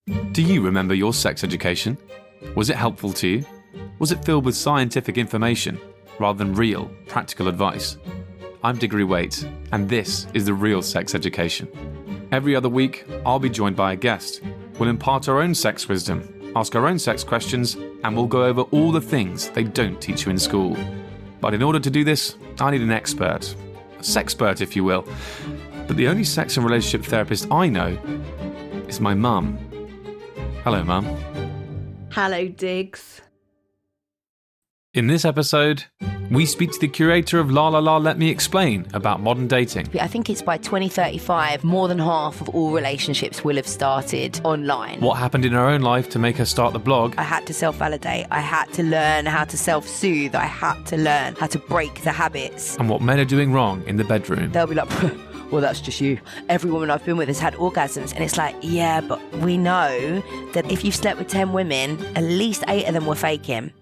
Do you remember your sex education? Was it helpful to you? Was it filled with scientific information rather than real, practical advice? I'm Diggory Waite, and this is The Real Sex Education. Every other week, I'll be joined by a guest. We'll impart our own sex wisdom, ask our own sex questions, and we'll go over all the things they don't teach you in school. But in order to do this, I need an expert. A sexpert, if you will. But the only sex and relationship therapist I know is my mum. Hello, Mum. Hello, Diggs. In this episode, we speak to the curator of Lalalaletmeexplain about modern dating. I think it's by 2035, more than half of all relationships will have started online. What happened in her own life to make her start the blog. I had to self-validate. I had to learn how to self-soothe. I had to learn how to break the habits. And what men are doing wrong in the bedroom. They'll be like, well, that's just you. Every woman I've been with has had orgasms. And it's like, yeah, but we know that if you've slept with 10 women, at least 8 of them were faking.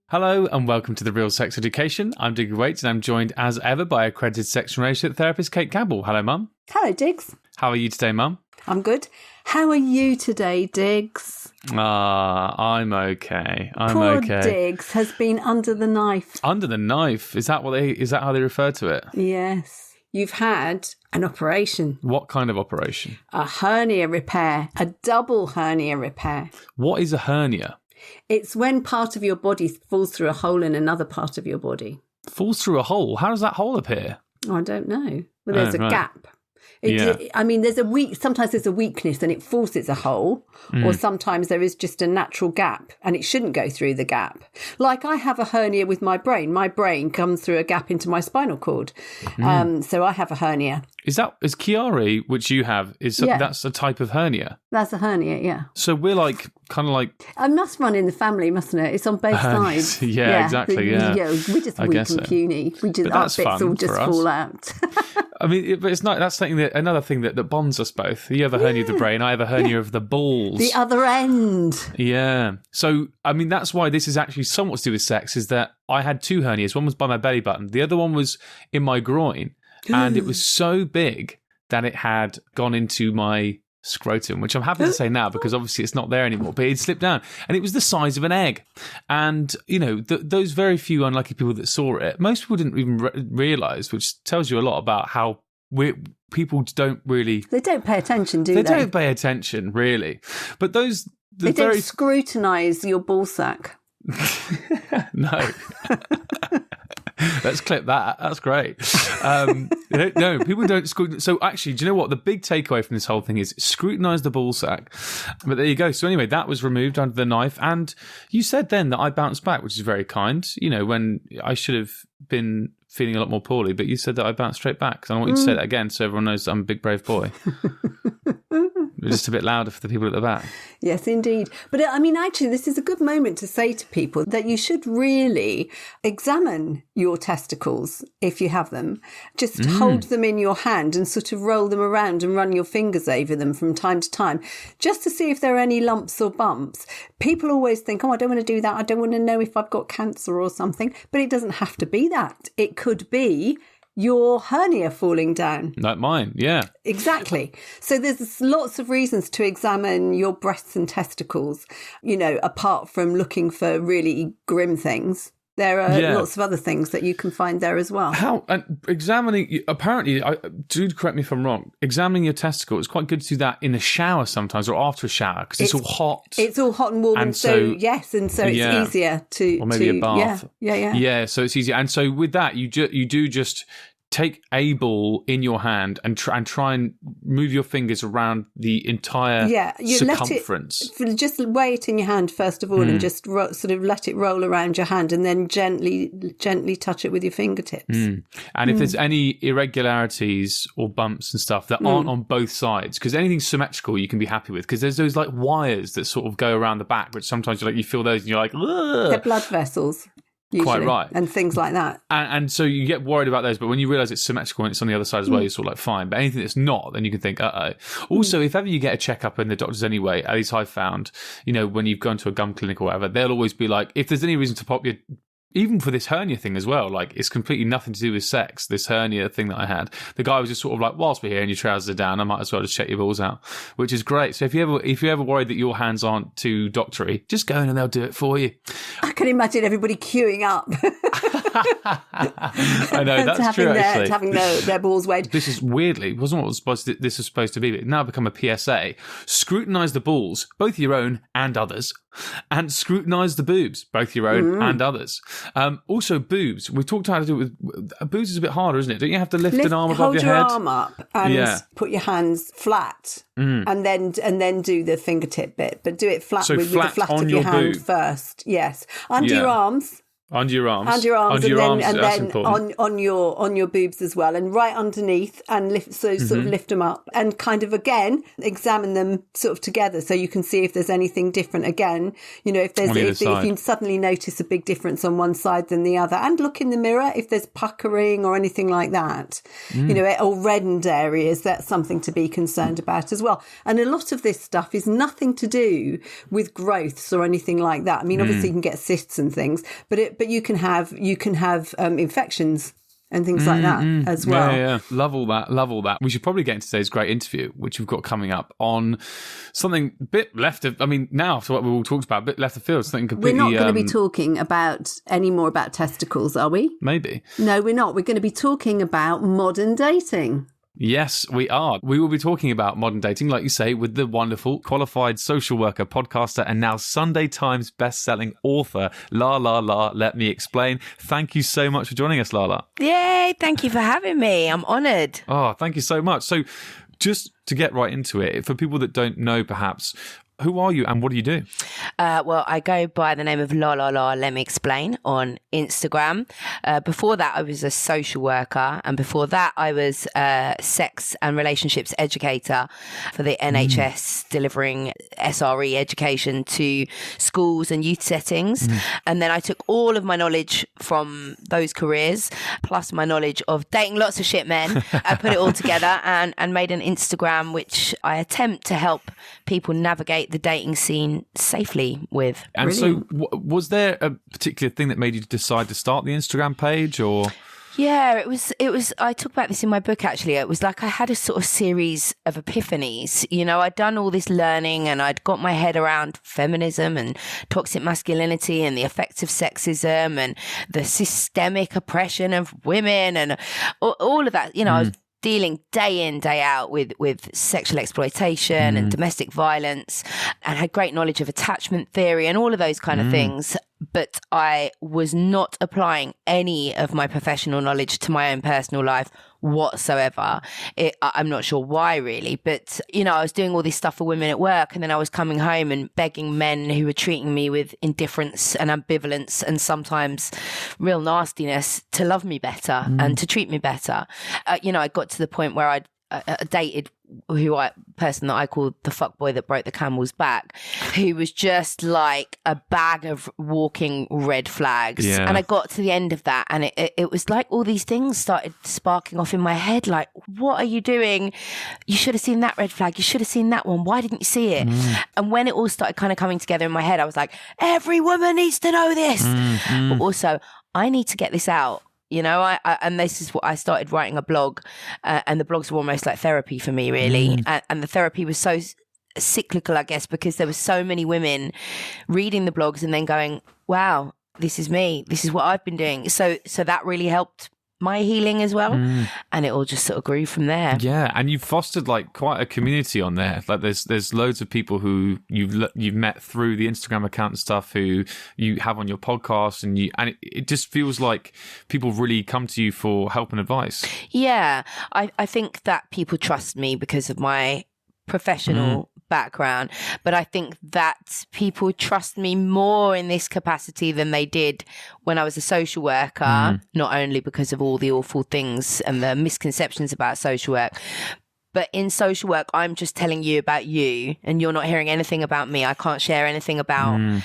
Hello and welcome to The Real Sex Education. I'm Diggory Waite and I'm joined as ever by accredited sex and relationship therapist Cate Campbell. Hello, Mum. Hello, Diggs. How are you today, Mum? I'm good. How are you today, Diggs? I'm okay. Poor Diggs has been under the knife. Under the knife? Is that how they refer to it? Yes. You've had an operation. What kind of operation? A hernia repair. A double hernia repair. What is a hernia? It's when part of your body falls through a hole in another part of your body. Falls through a hole? How does that hole appear? I don't know. Well, there's a right. gap. Yeah. I mean, sometimes there's a weakness and it forces a hole, or sometimes there is just a natural gap and it shouldn't go through the gap. Like I have a hernia with my brain. My brain comes through a gap into my spinal cord. So I have a hernia. Is Chiari, which you have, that's a type of hernia? That's a hernia, yeah. So we're kind of like... It must run in the family, mustn't it? It's on both sides. Yeah, exactly, yeah. We're just weak and puny. Our bits all just fall out. I mean, but it's not. That's another thing that bonds us both. You have a hernia of the brain. I have a hernia of the balls. The other end. Yeah. So, I mean, that's why this is actually somewhat to do with sex, is that I had 2 hernias. One was by my belly button. The other one was in my groin. And it was so big that it had gone into my scrotum, which I'm happy to say now because obviously it's not there anymore, but it slipped down and it was the size of an egg. And, you know, those very few unlucky people that saw it, most people didn't even realise, which tells you a lot about how people don't really... They don't pay attention, do they? They don't pay attention, really. But those... They don't scrutinise your ballsack. No. Let's clip that. That's great. No, people don't scrutinise. So actually, do you know what? The big takeaway from this whole thing is scrutinise the ballsack. But there you go. So anyway, that was removed under the knife. And you said then that I bounced back, which is very kind. You know, when I should have been feeling a lot more poorly, but you said that I bounced straight back. Because I want you to say that again so everyone knows that I'm a big, brave boy. Just a bit louder for the people at the back. Yes, indeed. But I mean, actually, this is a good moment to say to people that you should really examine your testicles if you have them. Just hold them in your hand and sort of roll them around and run your fingers over them from time to time, just to see if there are any lumps or bumps. People always think, I don't want to do that. I don't want to know if I've got cancer or something. But it doesn't have to be that. It could be your hernia falling down. Like mine, yeah. Exactly. So there's lots of reasons to examine your breasts and testicles, you know, apart from looking for really grim things. There are lots of other things that you can find there as well. Apparently, do correct me if I'm wrong, examining your testicle, it's quite good to do that in a shower sometimes or after a shower because it's all hot. It's all hot and warm. And so it's easier to... Or maybe a bath. Yeah, so it's easier. And so with that, you do just take a ball in your hand and try and move your fingers around the entire circumference. Just weigh it in your hand first of all and just sort of let it roll around your hand and then gently touch it with your fingertips. And if there's any irregularities or bumps and stuff that aren't on both sides, because anything symmetrical you can be happy with, because there's those like wires that sort of go around the back, which sometimes you feel those and you're like, ugh. They're blood vessels. Usually, quite right. And things like that. And so you get worried about those, but when you realise it's symmetrical and it's on the other side as well, you're sort of like, fine. But anything that's not, then you can think, uh-oh. Also, if ever you get a checkup in the doctors anyway, at least I've found, when you've gone to a gum clinic or whatever, they'll always be like, if there's any reason to pop your even for this hernia thing as well, like it's completely nothing to do with sex, this hernia thing that I had. The guy was just sort of like, whilst we're here and your trousers are down, I might as well just check your balls out, which is great. So if you're ever worried that your hands aren't too doctory, just go in and they'll do it for you. I can imagine everybody queuing up. I know, that's true, actually. Having their balls weighed. This is weirdly, wasn't what this was supposed to be, but it's now become a PSA. Scrutinise the balls, both your own and others, and scrutinise the boobs, both your own and others. Also, boobs. We talked about how to do it with... boobs is a bit harder, isn't it? Don't you have to lift an arm above your head? Hold your arm up and put your hands flat and then do the fingertip bit, but do it flat, with the flat of your hand first. Yes. Under your arms. Under your arms, and then on your boobs as well, and right underneath, and sort of lift them up, and kind of again examine them sort of together, so you can see if there's anything different. Again, if you suddenly notice a big difference on one side than the other, and look in the mirror if there's puckering or anything like that, or reddened areas. That's something to be concerned about as well. And a lot of this stuff is nothing to do with growths or anything like that. I mean, obviously you can get cysts and things, but you can have infections and things like that as well. Yeah. Love all that. We should probably get into today's great interview, which we've got coming up on something a bit left of, now after what we all talked about, a bit left of field, something completely... We're not going to be talking any more about testicles, are we? Maybe. No, we're not. We're going to be talking about modern dating. Yes, we are. We will be talking about modern dating, like you say, with the wonderful qualified social worker, podcaster, and now Sunday Times best-selling author, Let Me Explain. Thank you so much for joining us, Lala. Yay, thank you for having me. I'm honoured. Oh, thank you so much. So just to get right into it, for people that don't know, perhaps, who are you and what do you do? Well, I go by the name of Let Me Explain on Instagram. Before that, I was a social worker. And before that, I was a sex and relationships educator for the NHS, delivering SRE education to schools and youth settings. And then I took all of my knowledge from those careers, plus my knowledge of dating lots of shit men. I put it all together and made an Instagram, which I attempt to help people navigate the dating scene safely with. And Brilliant. So was there a particular thing that made you decide to start the Instagram page, or? Yeah, it was, I talk about this in my book, actually. It was like I had a sort of series of epiphanies. I'd done all this learning and I'd got my head around feminism and toxic masculinity and the effects of sexism and the systemic oppression of women and all of that. I was dealing day in, day out with sexual exploitation and domestic violence, and had great knowledge of attachment theory and all of those kind of things. But I was not applying any of my professional knowledge to my own personal life whatsoever. I'm not sure why, really, but I was doing all this stuff for women at work, and then I was coming home and begging men who were treating me with indifference and ambivalence and sometimes real nastiness to love me better and to treat me better. I got to the point where I dated person that I called the fuckboy that broke the camel's back, who was just like a bag of walking red flags. Yeah. And I got to the end of that, and it was like all these things started sparking off in my head, like, what are you doing? You should have seen that red flag. You should have seen that one. Why didn't you see it? And when it all started kind of coming together in my head, I was like, every woman needs to know this. But also, I need to get this out. And this is what I started writing a blog, and the blogs were almost like therapy for me, really. And the therapy was so cyclical, I guess, because there were so many women reading the blogs and then going, wow, this is me. This is what I've been doing. So that really helped my healing as well, and it all just sort of grew from there. Yeah, and you've fostered like quite a community on there. Like there's loads of people who you've met through the Instagram account and stuff, who you have on your podcast, and it just feels like people really come to you for help and advice. Yeah, I think that people trust me because of my professional background, but I think that people trust me more in this capacity than they did when I was a social worker, not only because of all the awful things and the misconceptions about social work, but in social work, I'm just telling you about you and you're not hearing anything about me. I can't share anything about...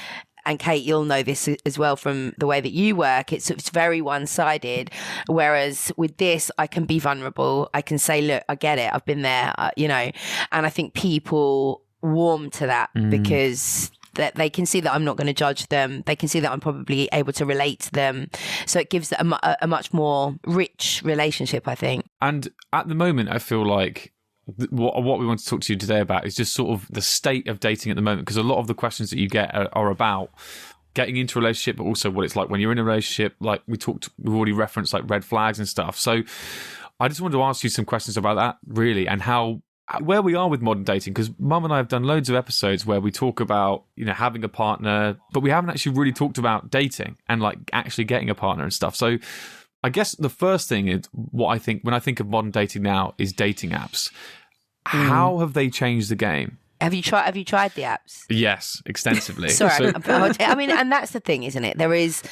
And Kate, you'll know this as well from the way that you work. It's very one-sided. Whereas with this, I can be vulnerable. I can say, look, I get it. I've been there, And I think people warm to that because that they can see that I'm not going to judge them. They can see that I'm probably able to relate to them. So it gives a much more rich relationship, I think. And at the moment, I feel like what we want to talk to you today about is just sort of the state of dating at the moment, because a lot of the questions that you get are about getting into a relationship, but also what it's like when you're in a relationship. Like we've already referenced like red flags and stuff. So I just wanted to ask you some questions about that, really, and where we are with modern dating, because Mum and I have done loads of episodes where we talk about, having a partner, but we haven't actually really talked about dating and like actually getting a partner and stuff. So I guess the first thing is what I think when I think of modern dating now is dating apps. How have they changed the game? Have you tried the apps? Yes, extensively. Sorry, I mean, and that's the thing, isn't it? There is,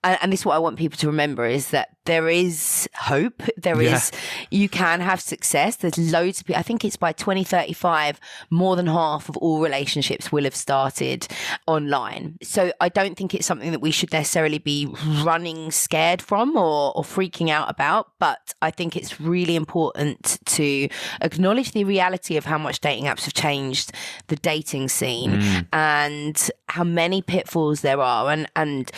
and this is what I want people to remember, is that there is hope. There is, you can have success. There's loads of people. I think it's by 2035, more than half of all relationships will have started online. So I don't think it's something that we should necessarily be running scared from or freaking out about. But I think it's really important to acknowledge the reality of how much dating apps have changed the dating scene and how many pitfalls there are. And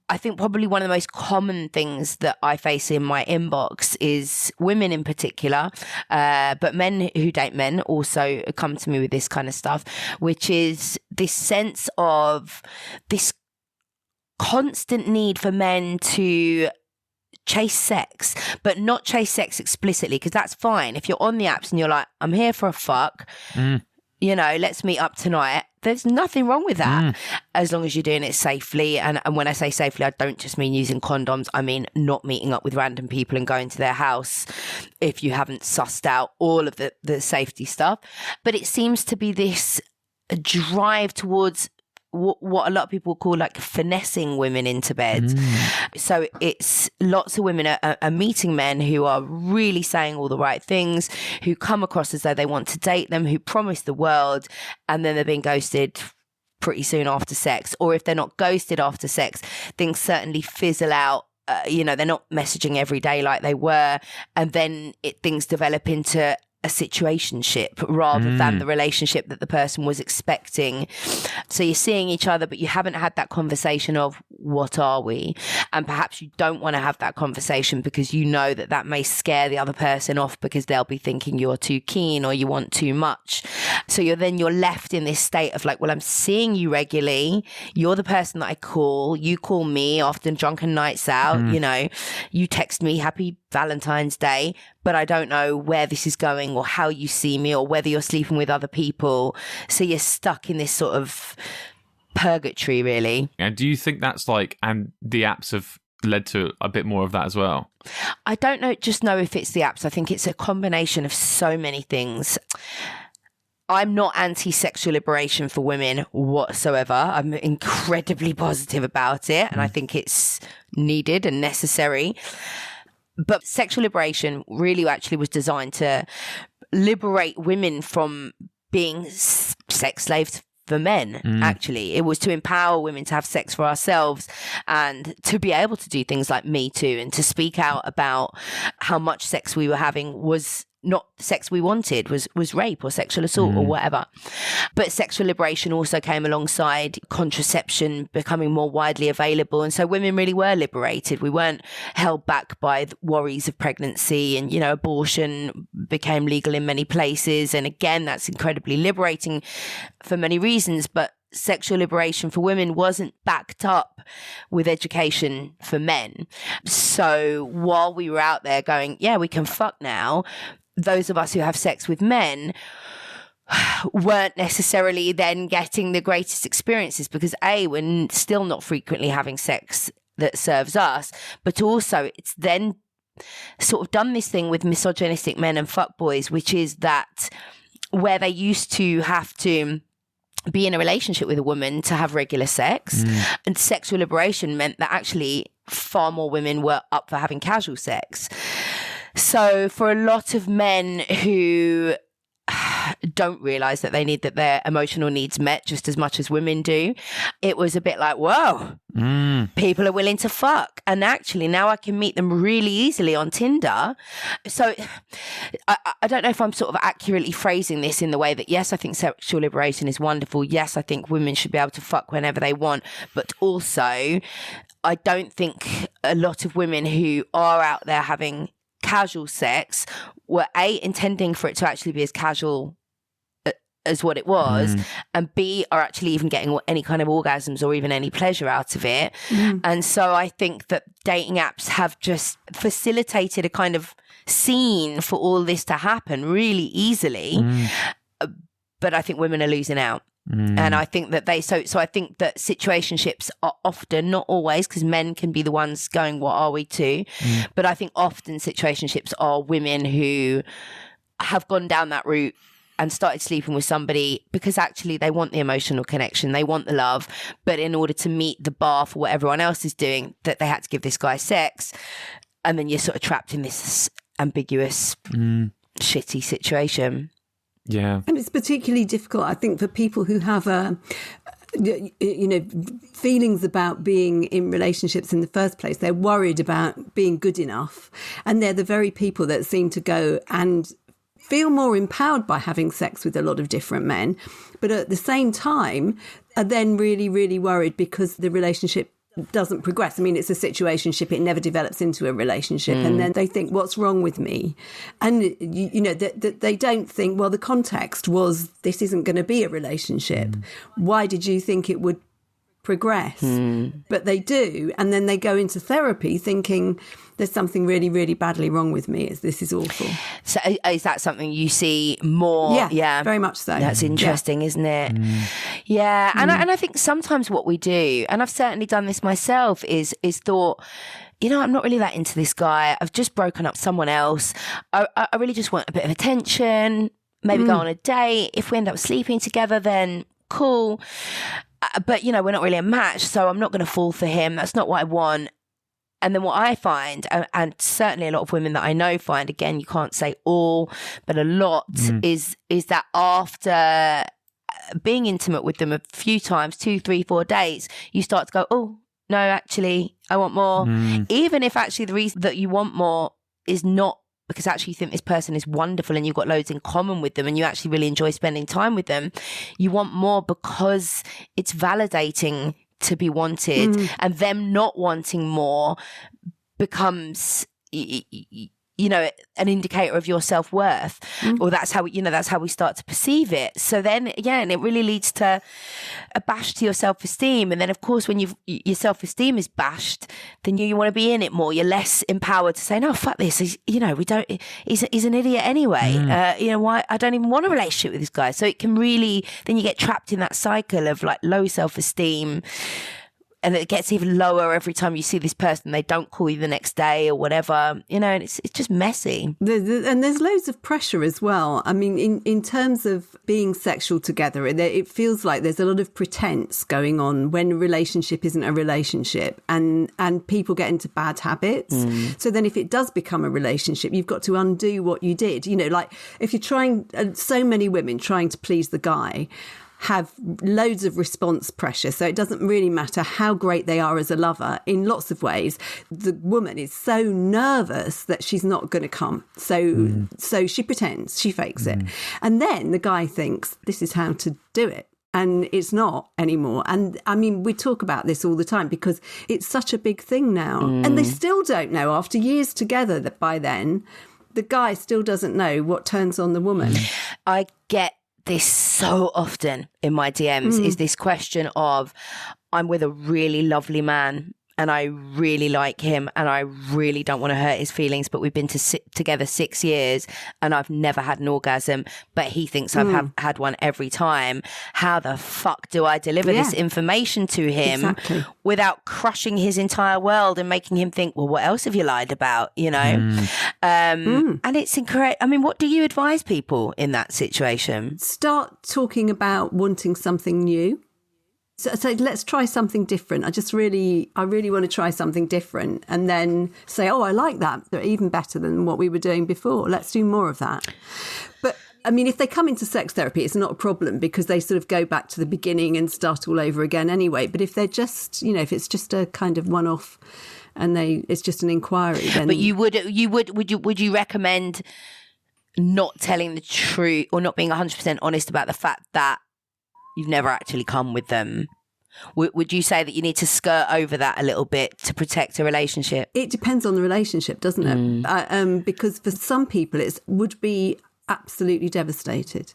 I think probably one of the most common things that I face in my inbox is women in particular, but men who date men also come to me with this kind of stuff, which is this sense of this constant need for men to chase sex, but not chase sex explicitly, because that's fine. If you're on the apps and you're like, I'm here for a fuck, let's meet up tonight. There's nothing wrong with that, as long as you're doing it safely. And when I say safely, I don't just mean using condoms. I mean not meeting up with random people and going to their house if you haven't sussed out all of the safety stuff. But it seems to be this drive towards what a lot of people call like finessing women into bed. So it's lots of women are meeting men who are really saying all the right things, who come across as though they want to date them, who promise the world, and then they're being ghosted pretty soon after sex. Or if they're not ghosted after sex, things certainly fizzle out. They're not messaging every day like they were, and then things develop into a situationship rather than the relationship that the person was expecting. So you're seeing each other, but you haven't had that conversation of what are we? And perhaps you don't want to have that conversation because you know that may scare the other person off because they'll be thinking you're too keen or you want too much. So you're left in this state of like, well, I'm seeing you regularly. You're the person that I call. You call me often, drunken nights out. You text me happy Valentine's Day, but I don't know where this is going or how you see me or whether you're sleeping with other people. So you're stuck in this sort of purgatory, really. And do you think that's and the apps have led to a bit more of that as well? I don't know if it's the apps. I think it's a combination of so many things. I'm not anti-sexual liberation for women whatsoever. I'm incredibly positive about it, and I think it's needed and necessary. But sexual liberation really actually was designed to liberate women from being sex slaves for men, actually. It was to empower women to have sex for ourselves and to be able to do things like Me Too and to speak out about how much sex we were having was not sex we wanted, was rape or sexual assault or whatever. But sexual liberation also came alongside contraception becoming more widely available. And so women really were liberated. We weren't held back by the worries of pregnancy, and, abortion became legal in many places. And again, that's incredibly liberating for many reasons. But sexual liberation for women wasn't backed up with education for men. So while we were out there going, yeah, we can fuck now, those of us who have sex with men weren't necessarily then getting the greatest experiences because we're still not frequently having sex that serves us, but also it's then sort of done this thing with misogynistic men and fuckboys, which is that where they used to have to be in a relationship with a woman to have regular sex, and sexual liberation meant that actually far more women were up for having casual sex. So for a lot of men who don't realise that they need that their emotional needs met just as much as women do. It was a bit like, whoa, people are willing to fuck. And actually now I can meet them really easily on Tinder. So I don't know if I'm sort of accurately phrasing this in the way that, yes, I think sexual liberation is wonderful. Yes, I think women should be able to fuck whenever they want. But also, I don't think a lot of women who are out there having casual sex were intending for it to actually be as casual as what it was, and B, are actually even getting any kind of orgasms or even any pleasure out of it. And so I think that dating apps have just facilitated a kind of scene for all this to happen really easily. But I think women are losing out. And I think that so I think that situationships are often, not always, because men can be the ones going, what are we to? But I think often situationships are women who have gone down that route and started sleeping with somebody because actually they want the emotional connection, they want the love, but in order to meet the bar for what everyone else is doing, that they had to give this guy sex. And then you're sort of trapped in this ambiguous, shitty situation. Yeah. And it's particularly difficult, I think, for people who have feelings about being in relationships in the first place. They're worried about being good enough. And they're the very people that seem to go and feel more empowered by having sex with a lot of different men, but at the same time are then really, really worried because the relationship doesn't progress. I mean, it's a situationship. It never develops into a relationship. And then they think, what's wrong with me? And, they don't think, well, the context was this isn't going to be a relationship. Why did you think it would progress? But they do. And then they go into therapy thinking there's something really, really badly wrong with me. This is awful. So is that something you see more? Yeah, very much so. That's interesting, isn't it? Yeah. And I think sometimes what we do, and I've certainly done this myself, is thought, I'm not really that into this guy. I've just broken up with someone else. I really just want a bit of attention, maybe go on a date. If we end up sleeping together, then cool. But, we're not really a match, so I'm not going to fall for him. That's not what I want. And then what I find, and certainly a lot of women that I know find, again, you can't say all, but a lot, is that after being intimate with them a few times, 2, 3, 4 dates, you start to go, oh, no, actually, I want more. Even if actually the reason that you want more is not because actually you think this person is wonderful and you've got loads in common with them and you actually really enjoy spending time with them. You want more because it's validating to be wanted, and them not wanting more becomes an indicator of your self-worth, or that's how we start to perceive it. So then and it really leads to a bash to your self-esteem. And then of course when your self-esteem is bashed, then you want to be in it more. You're less empowered to say, no, fuck this, he's an idiot anyway. Why I don't even want a relationship with this guy. So it can really, then you get trapped in that cycle of like low self-esteem. And it gets even lower every time you see this person. They don't call you the next day or whatever, and it's just messy. And there's loads of pressure as well. I mean, in terms of being sexual together, it feels like there's a lot of pretense going on when a relationship isn't a relationship, and people get into bad habits. So then if it does become a relationship, you've got to undo what you did. Like if you're trying, so many women trying to please the guy have loads of response pressure. So it doesn't really matter how great they are as a lover. In lots of ways, the woman is so nervous that she's not going to come. So she pretends, she fakes it. And then the guy thinks this is how to do it. And it's not anymore. And I mean, we talk about this all the time because it's such a big thing now. And they still don't know, after years together, that by then the guy still doesn't know what turns on the woman. I get this so often in my DMs is this question of, I'm with a really lovely man and I really like him and I really don't want to hurt his feelings, but we've been together 6 years and I've never had an orgasm, but he thinks I've had one every time. How the fuck do I deliver this information to him without crushing his entire world and making him think, well, what else have you lied about, And it's incredible. I mean, what do you advise people in that situation? Start talking about wanting something new. So let's try something different. I really want to try something different. And then say, oh, I like that. They're even better than what we were doing before. Let's do more of that. But I mean, if they come into sex therapy, it's not a problem because they sort of go back to the beginning and start all over again anyway. But if they're just, you know, if it's just a kind of one-off and it's just an inquiry, then... But would you recommend not telling the truth or not being 100% honest about the fact that you've never actually come with them? Would you say that you need to skirt over that a little bit to protect a relationship? It depends on the relationship, doesn't it? Because for some people, it would be absolutely devastated.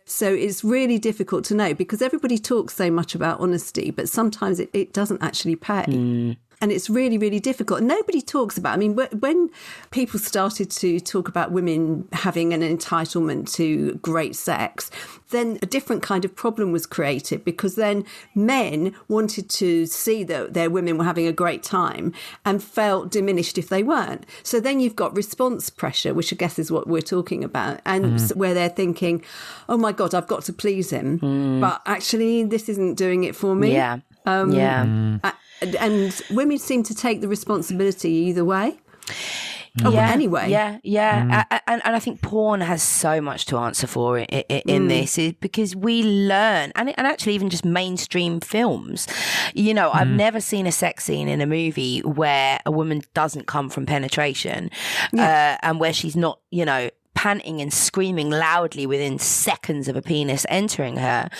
So it's really difficult to know because everybody talks so much about honesty, but sometimes it doesn't actually pay. And it's really, really difficult. Nobody talks about, I mean, when people started to talk about women having an entitlement to great sex, then a different kind of problem was created because then men wanted to see that their women were having a great time and felt diminished if they weren't. So then you've got response pressure, which I guess is what we're talking about, and where they're thinking, oh my God, I've got to please him. But actually, this isn't doing it for me. Yeah. And women seem to take the responsibility either way. Anyway. And I think porn has so much to answer for in this because we learn, and actually even just mainstream films. You know, I've never seen a sex scene in a movie where a woman doesn't come from penetration and where she's not, you know, panting and screaming loudly within seconds of a penis entering her.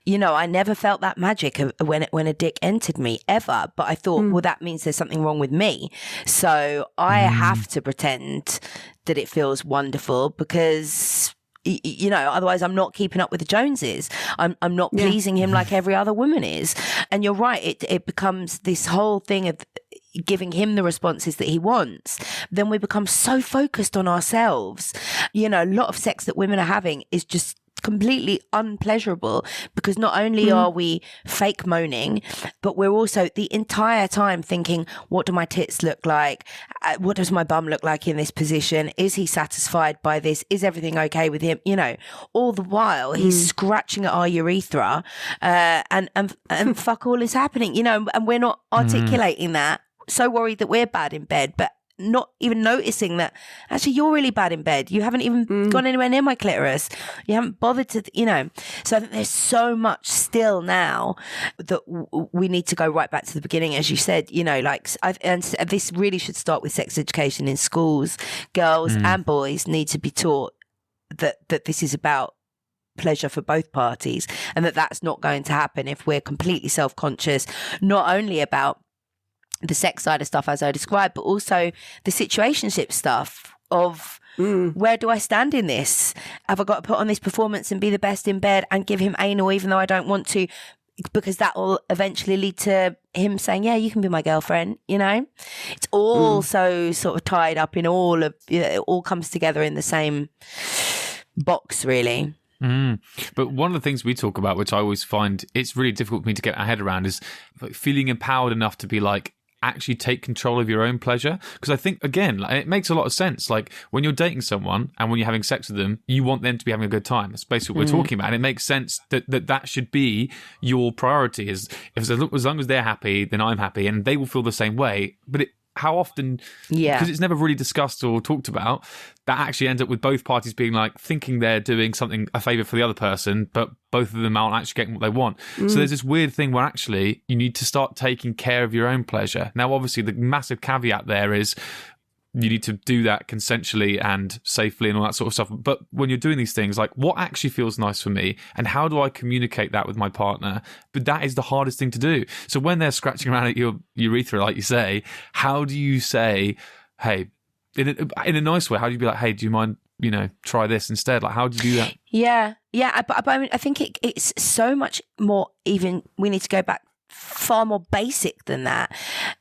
You know, I never felt that magic when a dick entered me ever, but I thought, well, that means there's something wrong with me. So I have to pretend that it feels wonderful because, you know, otherwise I'm not keeping up with the Joneses. I'm not pleasing him like every other woman is. And you're right, it becomes this whole thing of giving him the responses that he wants. Then we become so focused on ourselves. You know, a lot of sex that women are having is just completely unpleasurable because not only are we fake moaning, but we're also the entire time thinking, what do my tits look like? What does my bum look like in this position? Is he satisfied by this? Is everything okay with him? You know, all the while he's scratching at our urethra and fuck all is happening, you know, and we're not articulating that. So worried that we're bad in bed, but not even noticing that actually you're really bad in bed. You haven't even gone anywhere near my clitoris. You haven't bothered to, you know. So I think there's so much still now that we need to go right back to the beginning, as you said, you know, like, and this really should start with sex education in schools. Girls and boys need to be taught that this is about pleasure for both parties and that's not going to happen if we're completely self-conscious, not only about the sex side of stuff as I described, but also the situationship stuff of where do I stand in this? Have I got to put on this performance and be the best in bed and give him anal even though I don't want to? Because that will eventually lead to him saying, yeah, you can be my girlfriend, you know? It's all so sort of tied up in all of, you know, it all comes together in the same box, really. But one of the things we talk about, which I always find it's really difficult for me to get my head around, is like feeling empowered enough to be like, actually take control of your own pleasure. Because I think, again, like, it makes a lot of sense. Like when you're dating someone and when you're having sex with them, you want them to be having a good time. That's basically what we're talking about. And it makes sense that should be your priority. Is if as long as they're happy, then I'm happy, and they will feel the same way. But how often, because it's never really discussed or talked about, that actually ends up with both parties being like thinking they're doing something, a favour for the other person, but both of them aren't actually getting what they want. So there's this weird thing where actually you need to start taking care of your own pleasure. Now, obviously, the massive caveat there is you need to do that consensually and safely and all that sort of stuff. But when you're doing these things, like, what actually feels nice for me and how do I communicate that with my partner? But that is the hardest thing to do. So when they're scratching around at your urethra, like you say, how do you say, hey, in a nice way, how do you be like, hey, do you mind, you know, try this instead? Like, how do you do that? Yeah. But I mean, I think it's so much more, even we need to go back far more basic than that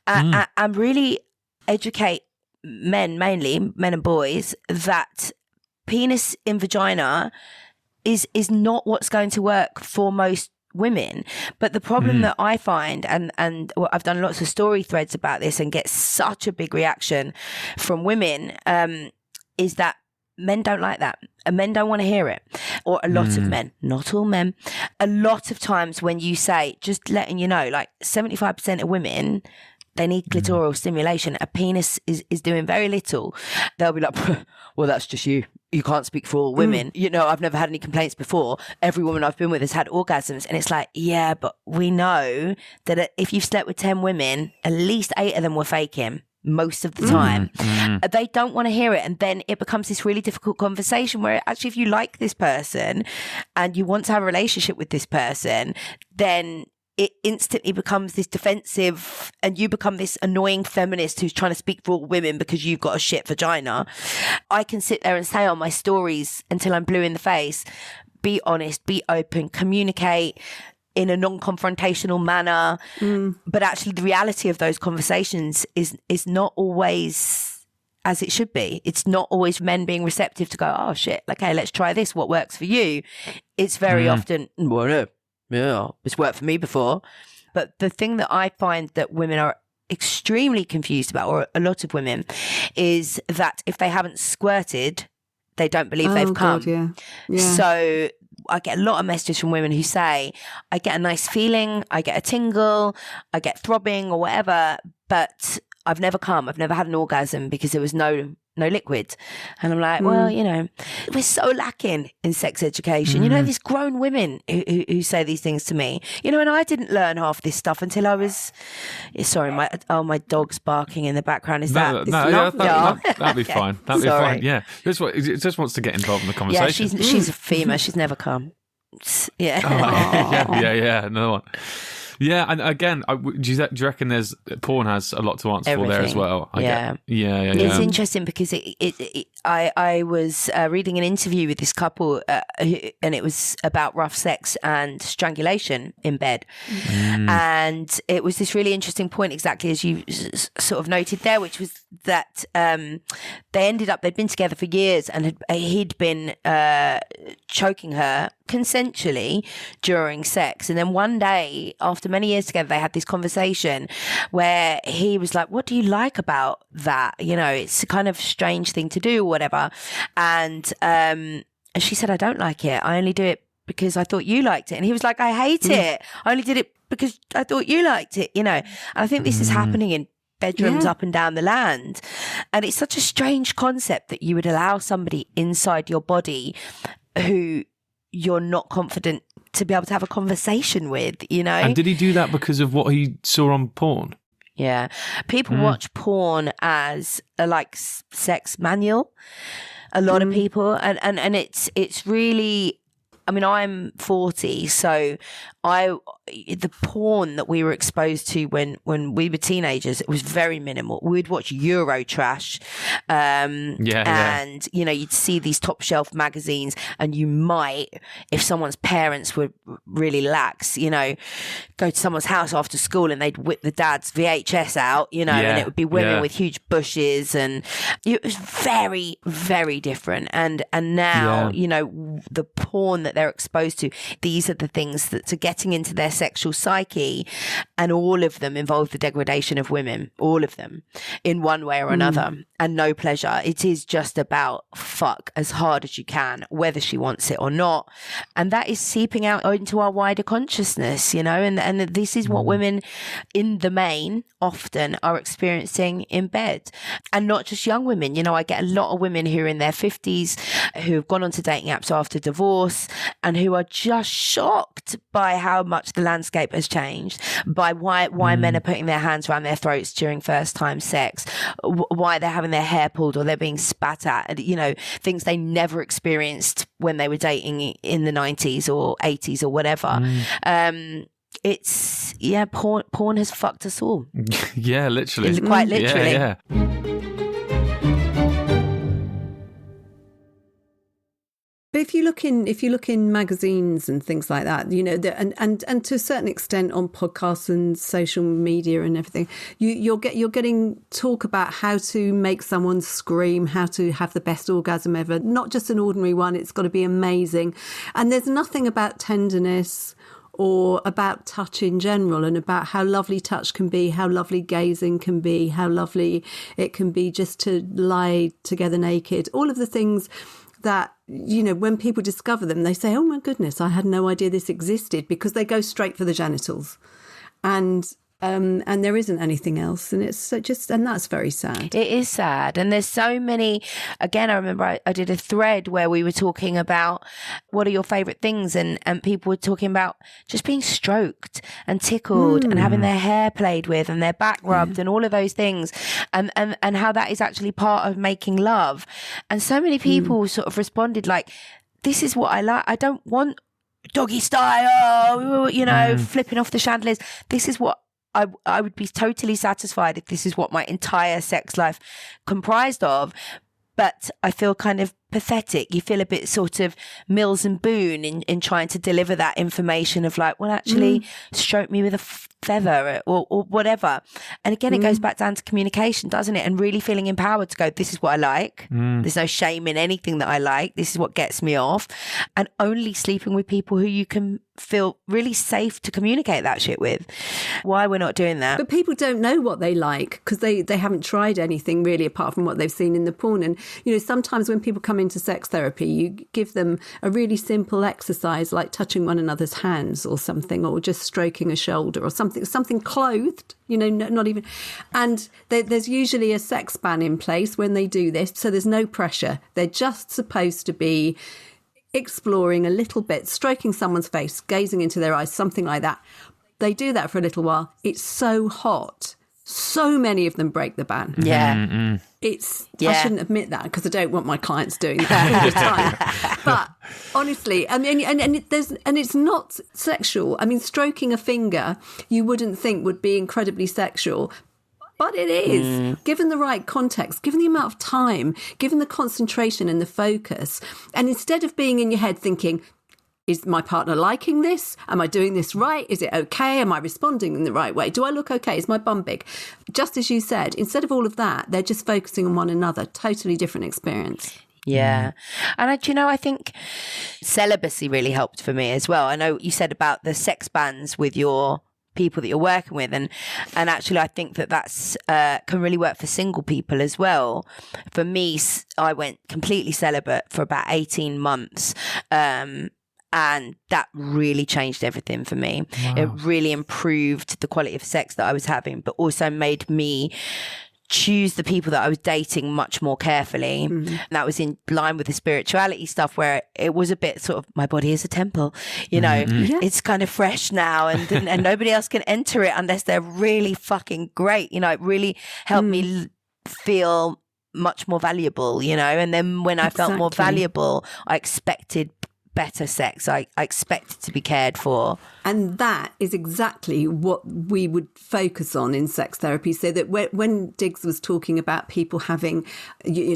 and really educate men, mainly men and boys, that penis in vagina is not what's going to work for most women. But the problem that I find, and well, I've done lots of story threads about this and get such a big reaction from women, is that men don't like that. And men don't want to hear it. Or a lot of men, not all men. A lot of times when you say, just letting you know, like 75% of women they need clitoral stimulation. A penis is doing very little. They'll be like, well, that's just you. You can't speak for all women. You know, I've never had any complaints before. Every woman I've been with has had orgasms. And it's like, yeah, but we know that if you've slept with 10 women, at least 8 of them were faking. Most of the time. They don't want to hear it. And then it becomes this really difficult conversation where actually if you like this person and you want to have a relationship with this person, then it instantly becomes this defensive and you become this annoying feminist who's trying to speak for all women because you've got a shit vagina. I can sit there and say on my stories until I'm blue in the face, be honest, be open, communicate in a non-confrontational manner. But actually the reality of those conversations is not always as it should be. It's not always men being receptive to go, oh shit, okay, let's try this. What works for you? It's very often, well, no, yeah, it's worked for me before. But the thing that I find that women are extremely confused about, or a lot of women, is that if they haven't squirted, they don't believe they've come. God, yeah. So I get a lot of messages from women who say, I get a nice feeling, I get a tingle, I get throbbing or whatever, but I've never come. I've never had an orgasm because there was no liquid. And I'm like, well, you know, we're so lacking in sex education. You know, these grown women who say these things to me, you know, and I didn't learn half this stuff until I was, sorry, my dog's barking in the background. Is that? That'd be fine. That'd be Sorry. fine. Yeah. It just wants to get involved in the conversation. Yeah, she's a female. She's never come. Yeah. Yeah. Another one. Yeah, and again, do you reckon porn has a lot to answer for there as well? Yeah. It's interesting because I was reading an interview with this couple and it was about rough sex and strangulation in bed. And it was this really interesting point, exactly as you sort of noted there, which was that they'd been together for years and he'd been choking her consensually during sex. And then one day, after many years together, they had this conversation where he was like, what do you like about that? You know, it's a kind of strange thing to do or whatever. And she said, I don't like it. I only do it because I thought you liked it. And he was like, I hate it. I only did it because I thought you liked it, you know. And I think this is happening in bedrooms up and down the land. And it's such a strange concept that you would allow somebody inside your body who you're not confident to be able to have a conversation with, you know. And did he do that because of what he saw on porn? Yeah. People watch porn as a sex manual. A lot of people. And it's really, I mean, I'm 40, so the porn that we were exposed to when we were teenagers, it was very minimal. We'd watch Eurotrash, and you know, you'd see these top shelf magazines, and you might, if someone's parents were really lax, you know, go to someone's house after school and they'd whip the dad's VHS out, you know, and it would be women with huge bushes, and it was very, very different. And now, you know, the porn that they're exposed to, these are the things that are getting into their sexual psyche, and all of them involve the degradation of women, all of them, in one way or another, and no pleasure. It is just about fuck as hard as you can, whether she wants it or not. And that is seeping out into our wider consciousness, you know, and this is what women in the main often are experiencing in bed. And not just young women, you know, I get a lot of women who are in their 50s who have gone onto dating apps after divorce and who are just shocked by how much the landscape has changed, by why men are putting their hands around their throats during first time sex, why they're having their hair pulled or they're being spat at, you know, things they never experienced when they were dating in the 90s or 80s or whatever. It's porn has fucked us all. Yeah, literally. Quite literally. Yeah. But if you look in magazines and things like that, you know, and to a certain extent on podcasts and social media and everything, you're getting talk about how to make someone scream, how to have the best orgasm ever, not just an ordinary one. It's got to be amazing, and there's nothing about tenderness or about touch in general, and about how lovely touch can be, how lovely gazing can be, how lovely it can be just to lie together naked. All of the things that, you know, when people discover them, they say, oh my goodness, I had no idea this existed, because they go straight for the genitals. And and there isn't anything else. And it's and that's very sad. It is sad. And there's so many, again, I remember I did a thread where we were talking about what are your favourite things, and people were talking about just being stroked and tickled and having their hair played with and their back rubbed and all of those things, and how that is actually part of making love. And so many people sort of responded like, this is what I like. I don't want doggy style, flipping off the chandeliers. This is what I would be totally satisfied if this is what my entire sex life comprised of. But I feel kind of pathetic. You feel a bit sort of Mills and Boone in trying to deliver that information of like, well, actually stroke me with a feather or whatever. And again, it goes back down to communication, doesn't it? And really feeling empowered to go, this is what I like. There's no shame in anything that I like. This is what gets me off. And only sleeping with people who you can feel really safe to communicate that shit with. Why we're not doing that. But people don't know what they like because they haven't tried anything really apart from what they've seen in the porn. And, sometimes when people come into sex therapy, you give them a really simple exercise like touching one another's hands or something, or just stroking a shoulder or something clothed, not even. And there's usually a sex ban in place when they do this. So there's no pressure. They're just supposed to be exploring a little bit, stroking someone's face, gazing into their eyes, something like that. They do that for a little while. It's so hot. So many of them break the ban. Yeah. I shouldn't admit that because I don't want my clients doing that all the time. But honestly, and it's not sexual. I mean, stroking a finger, you wouldn't think would be incredibly sexual. But it is, given the right context, given the amount of time, given the concentration and the focus. And instead of being in your head thinking, is my partner liking this? Am I doing this right? Is it okay? Am I responding in the right way? Do I look okay? Is my bum big? Just as you said, instead of all of that, they're just focusing on one another. Totally different experience. Yeah. And I think celibacy really helped for me as well. I know you said about the sex bans with your people that you're working with, and actually I think that's can really work for single people as well. For me, I went completely celibate for about 18 months, and that really changed everything for me. Wow. It really improved the quality of sex that I was having, but also made me choose the people that I was dating much more carefully. And that was in line with the spirituality stuff, where it was a bit sort of, my body is a temple, it's kind of fresh now, and nobody else can enter it unless they're really fucking great. It really helped me feel much more valuable, and then when I felt more valuable, I expected better sex. I expected to be cared for. And that is exactly what we would focus on in sex therapy. So that when Diggs was talking about people having,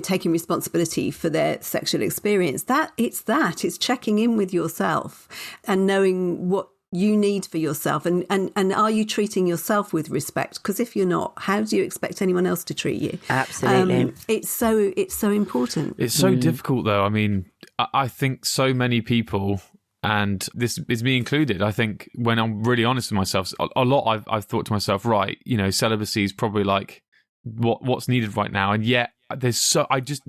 taking responsibility for their sexual experience, it's checking in with yourself and knowing what you need for yourself, and are you treating yourself with respect? Because if you're not, how do you expect anyone else to treat you? Absolutely. It's so important. It's so difficult though. I mean, I think so many people, and this is me included, I think when I'm really honest with myself, a lot I've thought to myself, right, celibacy is probably like what's needed right now, and yet there's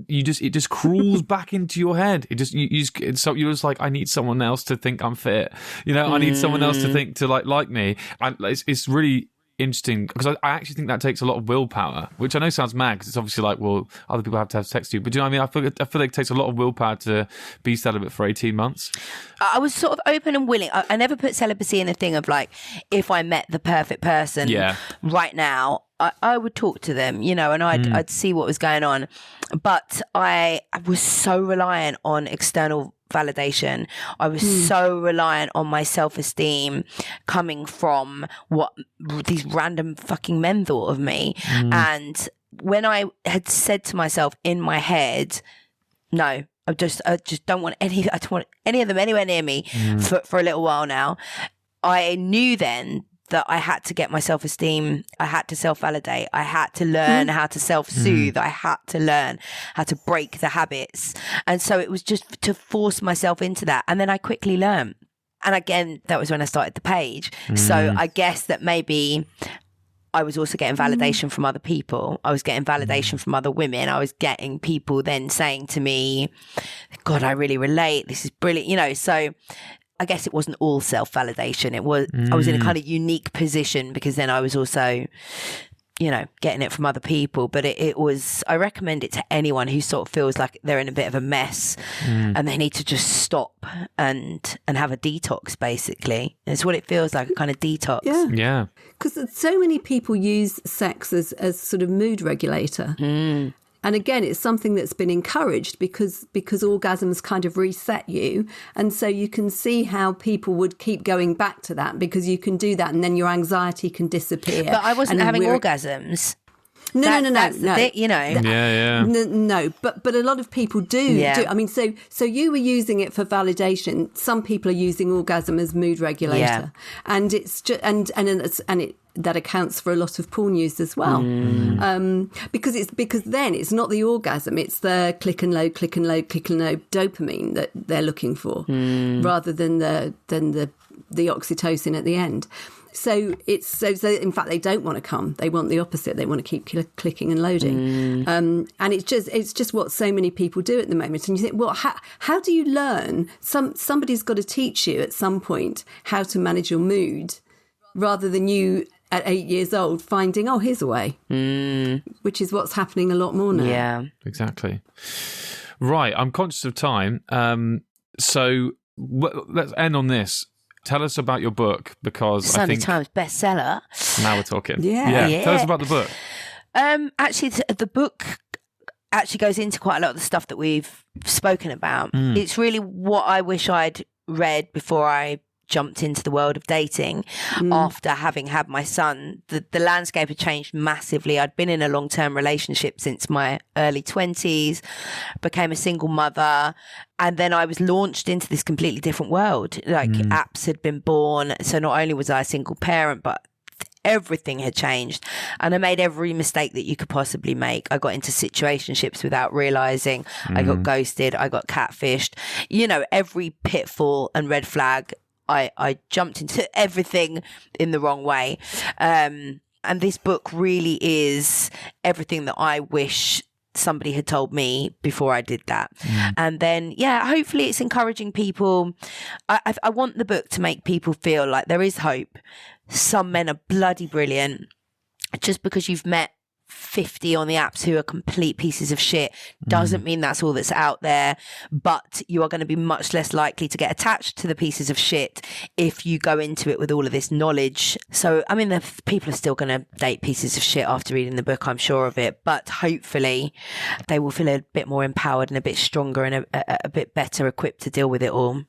it just crawls back into your head. You're just like, I need someone else to think I'm fit. I need someone else to think to like me. And it's really interesting because I actually think that takes a lot of willpower, which I know sounds mad because it's obviously like, well, other people have to have sex too. But do you know what I mean? I feel like it takes a lot of willpower to be celibate for 18 months. I was sort of open and willing. I never put celibacy in a thing of like, if I met the perfect person right now, I would talk to them, and I'd see what was going on. But I was so reliant on external validation. I was so reliant on my self-esteem coming from what these random fucking men thought of me. And when I had said to myself in my head, no, I just don't want I don't want any of them anywhere near me for a little while now, I knew then that I had to get my self-esteem, I had to self-validate, I had to learn how to self-soothe, I had to learn how to break the habits. And so it was just to force myself into that. And then I quickly learned. And again, that was when I started the page. So I guess that maybe I was also getting validation from other people. I was getting validation from other women. I was getting people then saying to me, God, I really relate. This is brilliant. So I guess it wasn't all self-validation. It was, I was in a kind of unique position because then I was also, you know, getting it from other people. But it was, I recommend it to anyone who sort of feels like they're in a bit of a mess and they need to just stop and have a detox, basically. It's what it feels like, a kind of detox. Yeah. Because so many people use sex as sort of mood regulator. And again, it's something that's been encouraged because orgasms kind of reset you. And so you can see how people would keep going back to that, because you can do that and then your anxiety can disappear. But I wasn't having orgasms. No. You know. No, but a lot of people do. I mean, so you were using it for validation. Some people are using orgasm as mood regulator, and it's just and it that accounts for a lot of porn use as well, because then it's not the orgasm, it's the click and load dopamine that they're looking for, rather than the oxytocin at the end. So it's so in fact they don't want to come. They want the opposite. They want to keep clicking and loading. And it's just what so many people do at the moment. And you think, well, how do you learn? Somebody's got to teach you at some point how to manage your mood, rather than you at 8 years old finding, oh, here's a way, which is what's happening a lot more now. Yeah, exactly. Right, I'm conscious of time. So let's end on this. Tell us about your book, because Sunday I think Times bestseller. Now we're talking. Yeah. Tell us about the book. Actually, the book actually goes into quite a lot of the stuff that we've spoken about. It's really what I wish I'd read before I jumped into the world of dating after having had my son. The landscape had changed massively. I'd been in a long-term relationship since my early 20s, became a single mother, and then I was launched into this completely different world. Like apps had been born. So not only was I a single parent, but everything had changed, and I made every mistake that you could possibly make. I got into situationships without realizing. I got ghosted. I got catfished. You know, every pitfall and red flag. I jumped into everything in the wrong way. And this book really is everything that I wish somebody had told me before I did that. And then, hopefully it's encouraging people. I want the book to make people feel like there is hope. Some men are bloody brilliant. Just because you've met 50 on the apps who are complete pieces of shit doesn't mean that's all that's out there, but you are going to be much less likely to get attached to the pieces of shit if you go into it with all of this knowledge. So I mean, the people are still going to date pieces of shit after reading the book, I'm sure of it, but hopefully they will feel a bit more empowered and a bit stronger and a bit better equipped to deal with it all.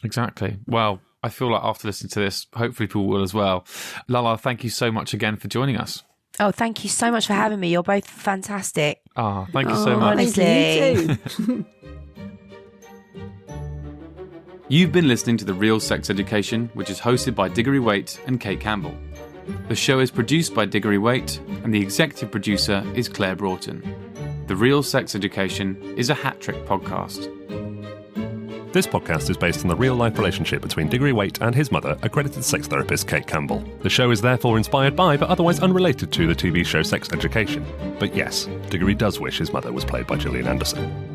Exactly. Well, I feel like after listening to this, hopefully people will as well. Lala, thank you so much again for joining us. Oh, thank you so much for having me. You're both fantastic. Oh, thank you so much. Honestly. You too. You've been listening to The Real Sex Education, which is hosted by Diggory Waite and Kate Campbell. The show is produced by Diggory Waite, and the executive producer is Claire Broughton. The Real Sex Education is a hat-trick podcast. This podcast is based on the real-life relationship between Diggory Waite and his mother, accredited sex therapist Kate Campbell. The show is therefore inspired by, but otherwise unrelated to, the TV show Sex Education. But yes, Diggory does wish his mother was played by Gillian Anderson.